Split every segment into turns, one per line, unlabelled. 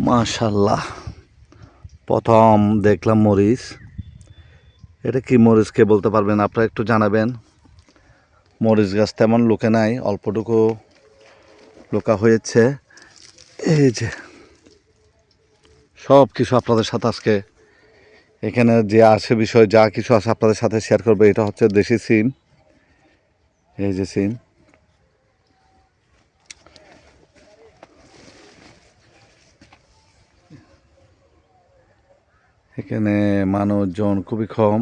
মাশাল্লাহ, প্রথম দেখলাম মরিচ। এটা কি মরিচ কে বলতে পারবেন আপনারা একটু জানাবেন। মরিচ গাছ তেমন লোকে নাই, অল্পটুকু লোকা হয়েছে। এই যে সব কিছু আপনাদের সাথে আজকে এখানে যে আছে বিষয় যা কিছু আছে আপনাদের সাথে শেয়ার করবো। এটা হচ্ছে দেশি সিম। এই যে সিম, এখানে মানুষজন খুবই কম।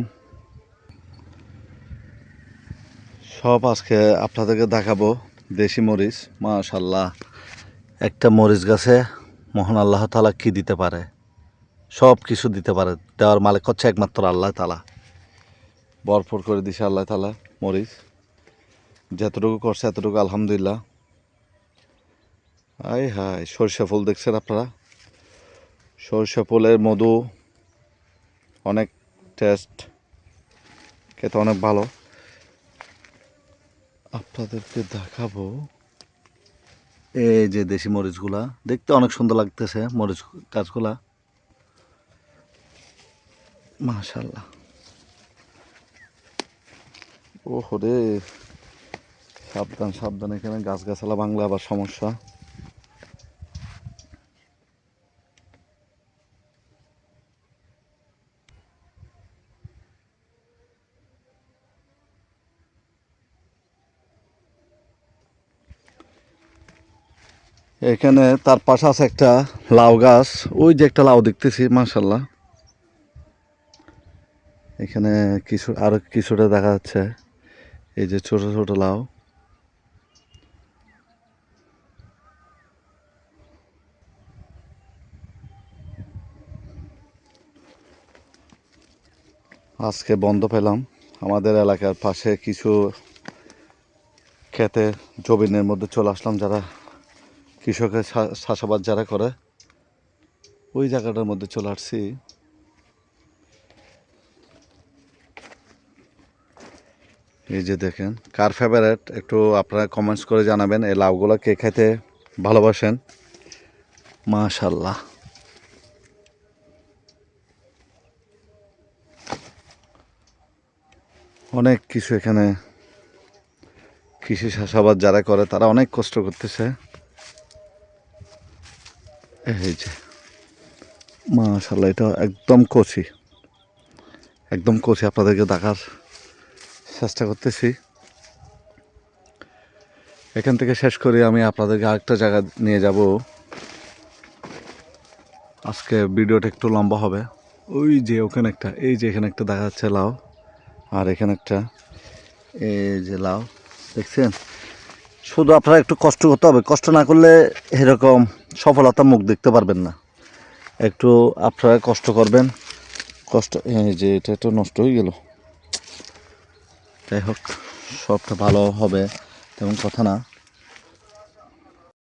সব আজকে আপনাদেরকে দেখাবো দেশি মরিচ। মাশাল্লাহ, একটা মরিচ গাছে মহান আল্লাহ তাআলা কি দিতে পারে, সব কিছু দিতে পারে। দেওয়ার মালিক হচ্ছে একমাত্র আল্লাহ তাআলা। ভরপুর করে দিছে আল্লাহ তাআলা মরিচ, যতটুকু করছে এতটুকু আলহামদুলিল্লাহ। আয় হায়, সরিষা ফুল দেখছেন আপনারা? সরিষা ফুলের মধু অনেক টেস্ট, খেতে অনেক ভালো। আপনাদেরকে দেখাবো এই যে দেশি মরিচগুলা, দেখতে অনেক সুন্দর লাগতেছে মরিচ গাছগুলা। মাশাল্লাহ, ওহ রে, সাবধান সাবধান, এখানে গাছগাছালা ভাঙলে আবার সমস্যা। এখানে তার পাশে আছে একটা লাউ গাছ, ওই যে একটা লাউ দেখতেছি। মাশাল্লাহ, এখানে কিছু আরো কিছুটা দেখা যাচ্ছে। এই যে ছোট ছোট লাউ। আজকে বন্ধ পেলাম আমাদের এলাকার পাশে কিছু খেতে জমিনের মধ্যে চলে আসলাম। যারা কৃষকের চাষাবাদ যারা করে ওই জায়গাটার মধ্যে চলে আসছি। এই যে দেখেন, কার ফেভারেট একটু আপনারা কমেন্টস করে জানাবেন। এই লাউগুলো কে খেতে ভালোবাসেন। মাশাল্লাহ, অনেক কিছু এখানে কৃষি চাষাবাদ যারা করে তারা অনেক কষ্ট করতেছে। এই যে মাশাল্লাহ, এটা একদম কচি, একদম কচি। আপনাদেরকে দেখার চেষ্টা করতেছি। এখান থেকে শেষ করে আমি আপনাদেরকে আরেকটা জায়গা নিয়ে যাব। আজকে ভিডিওটা একটু লম্বা হবে। ওই যে ওখানে একটা, এই যে এখানে একটা দেখা যাচ্ছে লাউ, আর এখানে একটা, এই যে লাউ দেখছেন। শুধু আপনারা একটু কষ্ট করতে হবে, কষ্ট না করলে এরকম সফলতার মুখ দেখতে পারবেন না। একটু আপনারা কষ্ট করবেন, কষ্ট। এই যে এটা একটু নষ্ট হয়ে গেল, যাই হোক সবটা ভালো হবে তেমন কথা না।